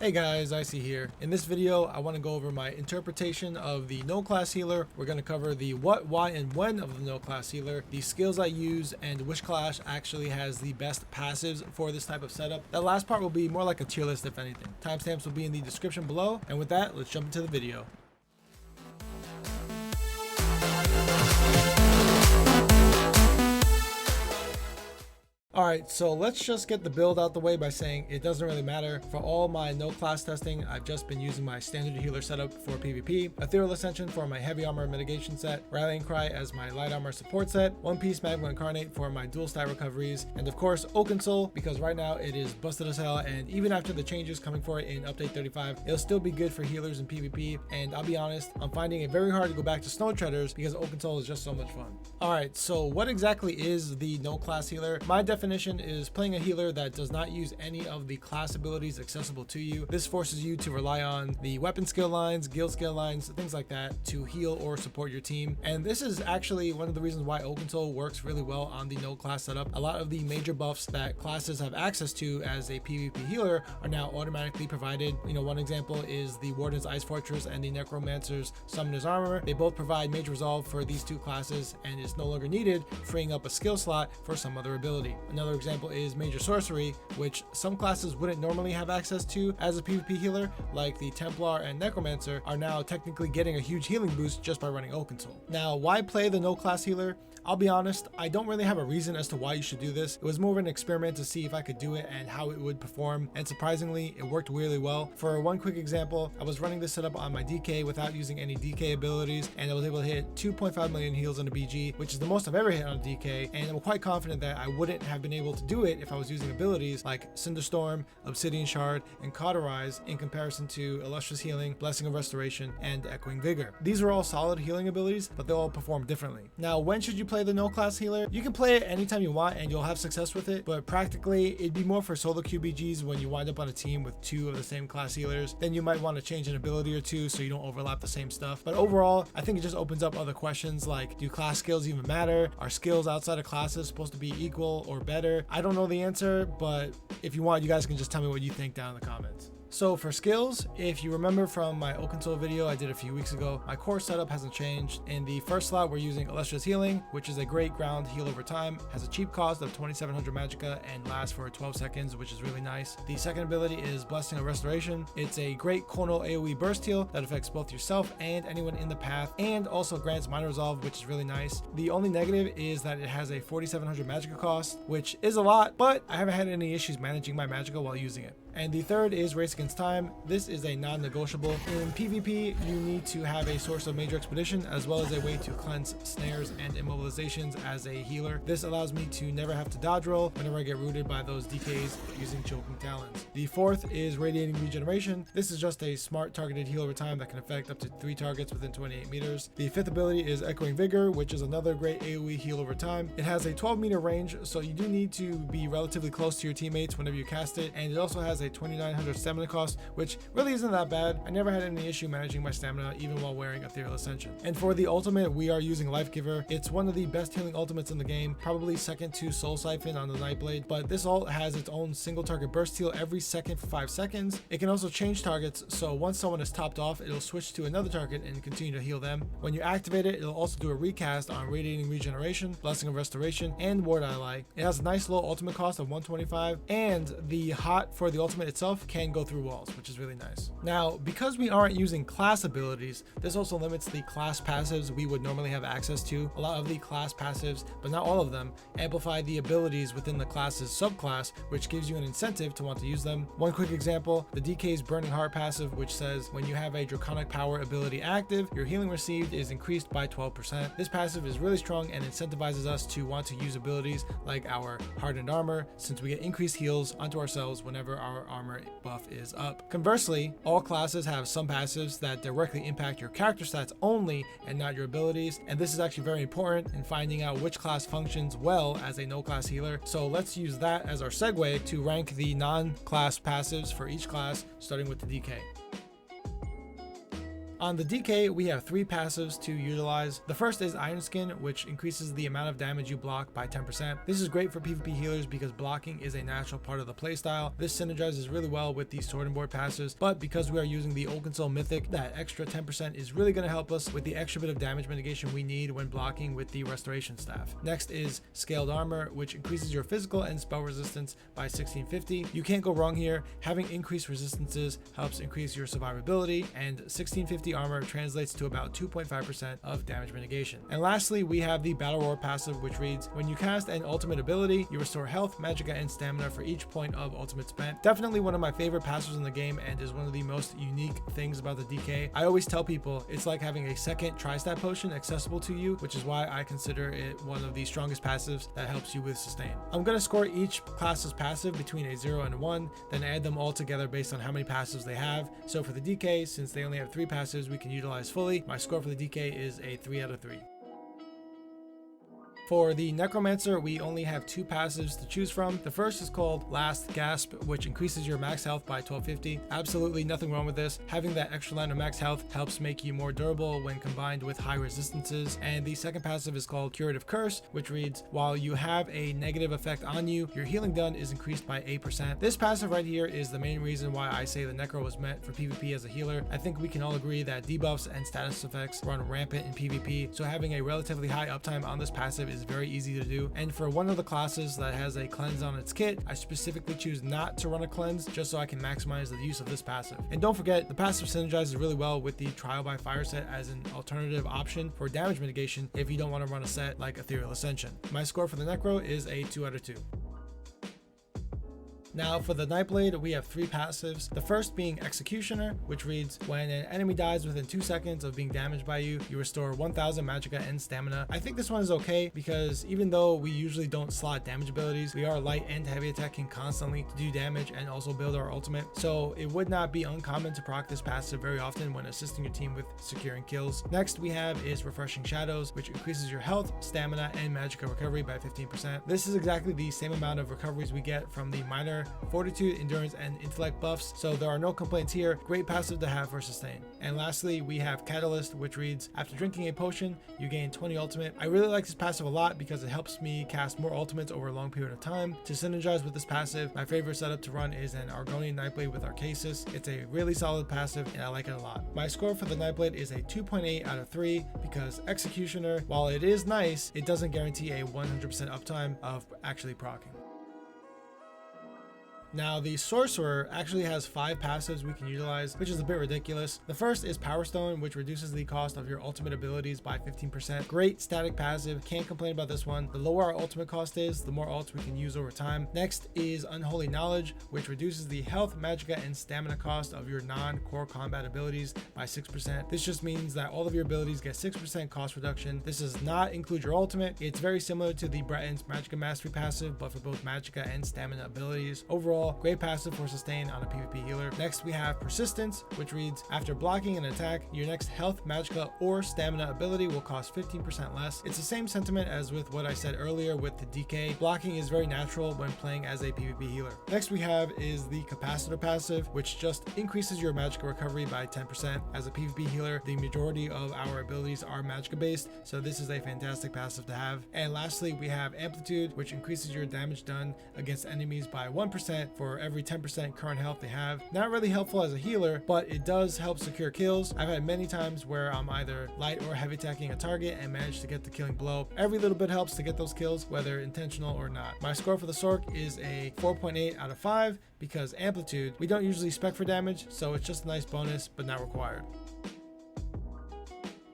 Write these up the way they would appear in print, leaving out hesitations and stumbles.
Hey guys, Icy here. In this video, I want to go over my interpretation of the no class healer. We're going to cover the what, why, and when of the no class healer, the skills I use, and which class actually has the best passives for this type of setup. That last part will be more like a tier list if anything. Timestamps will be in the description below. And with that, let's jump into the video. Alright, so let's just get the build out the way by saying it doesn't really matter. For all my no class testing, I've just been using my standard healer setup for PvP, Ethereal Ascension for my heavy armor mitigation set, Rallying Cry as my light armor support set, One Piece Magma Incarnate for my dual stat recoveries, and of course Oaken Soul, because right now it is busted as hell, and even after the changes coming for it in update 35, it'll still be good for healers in PvP. And I'll be honest, I'm finding it very hard to go back to Snow Treaders because Oaken Soul is just so much fun. Alright, so what exactly is the no class healer? My definition is playing a healer that does not use any of the class abilities accessible to you. This forces you to rely on the weapon skill lines, guild skill lines, things like that to heal or support your team. And this is actually one of the reasons why Oaken Soul works really well on the no class setup. A lot of the major buffs that classes have access to as a PvP healer are now automatically provided. You know, one example is the Warden's Ice Fortress and the Necromancer's Summoner's Armor. They both provide major resolve for these two classes and is no longer needed, freeing up a skill slot for some other ability. Another example is Major Sorcery, which some classes wouldn't normally have access to as a PvP healer, like the Templar and Necromancer are now technically getting a huge healing boost just by running Oaken Soul. Now, why play the no class healer? I'll be honest, I don't really have a reason as to why you should do this. It was more of an experiment to see if I could do it and how it would perform, and surprisingly, it worked really well. For one quick example, I was running this setup on my DK without using any DK abilities, and I was able to hit 2.5 million heals on a BG, which is the most I've ever hit on a DK, and I'm quite confident that I wouldn't have been able to do it if I was using abilities like Cinderstorm, Obsidian Shard, and Cauterize in comparison to Illustrious Healing, Blessing of Restoration, and Echoing Vigor. These are all solid healing abilities, but they all perform differently. Now, when should you play the no class healer? You can play it anytime you want and you'll have success with it, but practically it'd be more for solo QBGs when you wind up on a team with two of the same class healers. Then you might want to change an ability or two so you don't overlap the same stuff. But overall, I think it just opens up other questions like, do class skills even matter? Are skills outside of classes supposed to be equal or better? I don't know the answer, but if you want, you guys can just tell me what you think down in the comments. So for skills, if you remember from my Oaken Soul video I did a few weeks ago, my core setup hasn't changed. In the first slot, we're using Illustrious Healing, which is a great ground heal over time, has a cheap cost of 2700 magicka and lasts for 12 seconds, which is really nice. The second ability is Blessing of Restoration. It's a great cornal AoE burst heal that affects both yourself and anyone in the path, and also grants minor resolve, which is really nice. The only negative is that it has a 4700 magicka cost, which is a lot, but I haven't had any issues managing my magicka while using it. And the third is Race Against Time. This is a non-negotiable. In PvP, you need to have a source of major expedition as well as a way to cleanse snares and immobilizations as a healer. This allows me to never have to dodge roll whenever I get rooted by those DKs using Choking Talons. The fourth is Radiating Regeneration. This is just a smart targeted heal over time that can affect up to 3 targets within 28 meters. The fifth ability is Echoing Vigor, which is another great AoE heal over time. It has a 12-meter range, so you do need to be relatively close to your teammates whenever you cast it, and it also has a 2900 stamina cost, which really isn't that bad. I never had any issue managing my stamina even while wearing Ethereal Ascension. And for the ultimate, we are using Life Giver. It's one of the best healing ultimates in the game, probably second to Soul Siphon on the Nightblade, but this ult has its own single target burst heal every second for 5 seconds. It can also change targets, so once someone is topped off, it'll switch to another target and continue to heal them. When you activate it, it'll also do a recast on Radiating Regeneration, Blessing of Restoration, and Ward Ally. It has a nice low ultimate cost of 125, and the hot for the ultimate itself can go through walls, which is really nice. Now, because we aren't using class abilities, this also limits the class passives we would normally have access to. A lot of the class passives, but not all of them, amplify the abilities within the class's subclass, which gives you an incentive to want to use them. One quick example, the DK's Burning Heart passive, which says when you have a Draconic Power ability active, your healing received is increased by 12%. This passive is really strong and incentivizes us to want to use abilities like our Hardened Armor, since we get increased heals onto ourselves whenever our armor buff is up. Conversely, all classes have some passives that directly impact your character stats only and not your abilities, and this is actually very important in finding out which class functions well as a no class healer. So let's use that as our segue to rank the non-class passives for each class, starting with the DK. On the DK, we have 3 passives to utilize. The first is Iron Skin, which increases the amount of damage you block by 10%. This is great for PvP healers because blocking is a natural part of the playstyle. This synergizes really well with the Sword and Board passives, but because we are using the Old Console Mythic, that extra 10% is really going to help us with the extra bit of damage mitigation we need when blocking with the Restoration Staff. Next is Scaled Armor, which increases your physical and spell resistance by 1650. You can't go wrong here. Having increased resistances helps increase your survivability, and 1650 armor translates to about 2.5% of damage mitigation. And lastly, we have the Battle Roar passive, which reads, when you cast an ultimate ability, you restore health, magicka, and stamina for each point of ultimate spent. Definitely one of my favorite passives in the game and is one of the most unique things about the DK. I always tell people it's like having a second Tri-Stat potion accessible to you, which is why I consider it one of the strongest passives that helps you with sustain. I'm going to score each class's passive between a 0 and a 1, then add them all together based on how many passives they have. So for the DK, since they only have 3 passives we can utilize fully, my score for the DK is a 3 out of 3. For the Necromancer, we only have 2 passives to choose from. The first is called Last Gasp, which increases your max health by 1250. Absolutely nothing wrong with this. Having that extra line of max health helps make you more durable when combined with high resistances. And the second passive is called Curative Curse, which reads, while you have a negative effect on you, your healing done is increased by 8%. This passive right here is the main reason why I say the Necro was meant for PvP as a healer. I think we can all agree that debuffs and status effects run rampant in PvP, so having a relatively high uptime on this passive is very easy to do. And for one of the classes that has a cleanse on its kit, I specifically choose not to run a cleanse just so I can maximize the use of this passive. And don't forget, the passive synergizes really well with the Trial by Fire set as an alternative option for damage mitigation if you don't want to run a set like Ethereal Ascension. My score for the Necro is a 2 out of 2. Now for the Nightblade, we have 3 passives. The first being Executioner, which reads, when an enemy dies within 2 seconds of being damaged by you, you restore 1000 magicka and stamina. I think this one is okay because even though we usually don't slot damage abilities, we are light and heavy attacking constantly to do damage and also build our ultimate. So it would not be uncommon to proc this passive very often when assisting your team with securing kills. Next we have is Refreshing Shadows, which increases your health, stamina, and magicka recovery by 15%. This is exactly the same amount of recoveries we get from the minor fortitude, endurance, and intellect buffs, so there are no complaints here. Great passive to have for sustain. And lastly, we have Catalyst, which reads, after drinking a potion, you gain 20 ultimate. I really like this passive a lot because it helps me cast more ultimates over a long period of time. To synergize with this passive, my favorite setup to run is an Argonian Nightblade with Arcasis. It's a really solid passive and I like it a lot. My score for the Nightblade is a 2.8 out of 3 because Executioner, while it is nice, it doesn't guarantee a 100% uptime of actually proccing. Now the Sorcerer actually has 5 passives we can utilize, which is a bit ridiculous. The first is Power Stone, which reduces the cost of your ultimate abilities by 15%. Great static passive, can't complain about this one. The lower our ultimate cost is, the more ults we can use over time. Next is Unholy Knowledge, which reduces the health, magicka, and stamina cost of your non-core combat abilities by 6%. This just means that all of your abilities get 6% cost reduction. This does not include your ultimate. It's very similar to the Breton's Magicka Mastery passive, but for both magicka and stamina abilities. Overall, great passive for sustain on a PvP healer. Next we have Persistence, which reads, after blocking an attack, your next health, magicka, or stamina ability will cost 15% less. It's the same sentiment as with what I said earlier with the DK. Blocking is very natural when playing as a PvP healer. Next we have is the Capacitor passive, which just increases your magicka recovery by 10%. As a PvP healer, the majority of our abilities are magicka based, so this is a fantastic passive to have. And lastly, we have Amplitude, which increases your damage done against enemies by 1% for every 10% current health they have. Not really helpful as a healer, but it does help secure kills. I've had many times where I'm either light or heavy attacking a target and manage to get the killing blow. Every little bit helps to get those kills, whether intentional or not. My score for the Sorc is a 4.8 out of 5 because Amplitude, we don't usually spec for damage, so it's just a nice bonus, but not required.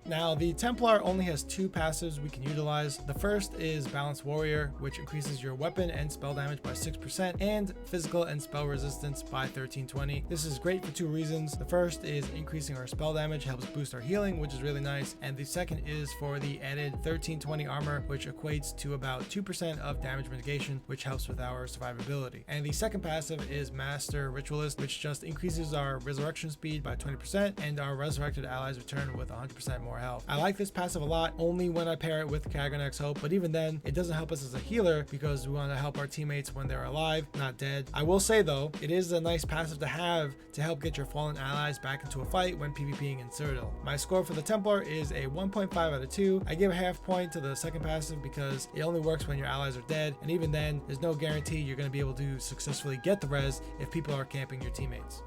Now, the Templar only has 2 passives we can utilize. The first is Balanced Warrior, which increases your weapon and spell damage by 6% and physical and spell resistance by 1320. This is great for 2 reasons. The first is increasing our spell damage, helps boost our healing, which is really nice. And the second is for the added 1320 armor, which equates to about 2% of damage mitigation, which helps with our survivability. And the second passive is Master Ritualist, which just increases our resurrection speed by 20% and our resurrected allies return with 100% more more health. I like this passive a lot only when I pair it with Dragonknight's Hope, but even then it doesn't help us as a healer because we want to help our teammates when they're alive, not dead. I will say though, it is a nice passive to have to help get your fallen allies back into a fight when PvPing in Citadel. My score for the Templar is a 1.5 out of 2. I give a half point to the second passive because it only works when your allies are dead, and even then there's no guarantee you're going to be able to successfully get the res if people are camping your teammates.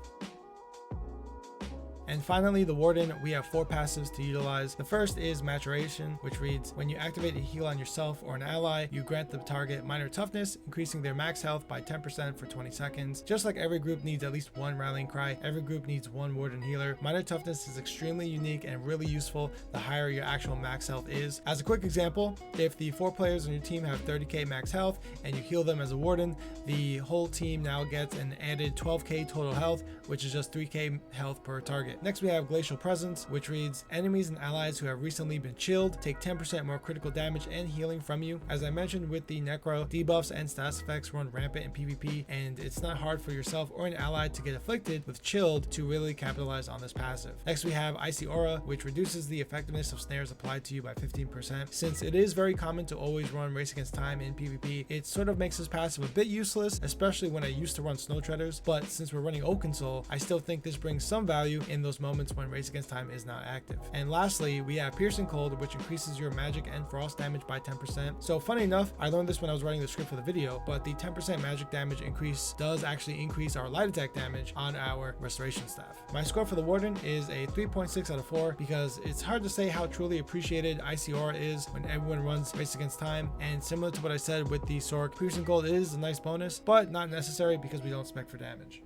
And finally, the Warden, we have 4 passives to utilize. The first is Maturation, which reads, when you activate a heal on yourself or an ally, you grant the target minor toughness, increasing their max health by 10% for 20 seconds. Just like every group needs at least one rallying cry, every group needs one Warden healer. Minor toughness is extremely unique and really useful the higher your actual max health is. As a quick example, if the 4 players on your team have 30k max health and you heal them as a Warden, the whole team now gets an added 12k total health, which is just 3k health per target. Next, we have Glacial Presence, which reads, enemies and allies who have recently been chilled take 10% more critical damage and healing from you. As I mentioned with the Necro, debuffs and stats effects run rampant in PvP, and it's not hard for yourself or an ally to get afflicted with chilled to really capitalize on this passive. Next, we have Icy Aura, which reduces the effectiveness of snares applied to you by 15%. Since it is very common to always run Race Against Time in PvP, it sort of makes this passive a bit useless, especially when I used to run Snow Treaders, but since we're running Oakensoul, I still think this brings some value in those moments when Race Against Time is not active. And lastly, we have Piercing Cold, which increases your magic and frost damage by 10%. So funny enough, I learned this when I was writing the script for the video, but the 10% magic damage increase does actually increase our light attack damage on our restoration staff. My score for the Warden is a 3.6 out of 4 because it's hard to say how truly appreciated Icy Aura is when everyone runs Race Against Time, and similar to what I said with the Sorc, Piercing Cold is a nice bonus, but not necessary because we don't spec for damage.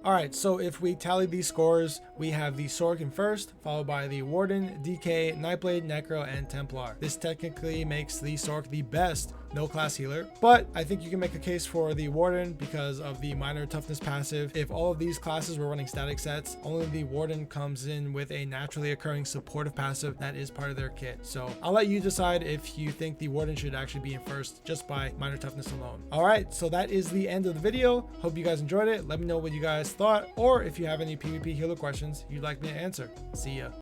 Alright, so if we tally these scores, we have the Sorc in first, followed by the Warden, DK, Nightblade, Necro, and Templar. This technically makes the Sorc the best no class healer, but I think you can make a case for the Warden because of the minor toughness passive. If all of these classes were running static sets, only the Warden comes in with a naturally occurring supportive passive that is part of their kit. So I'll let you decide if you think the Warden should actually be in first just by minor toughness alone. Alright, so that is the end of the video. Hope you guys enjoyed it. Let me know what you guys thought, or if you have any PvP healer questions you'd like me to answer. See ya.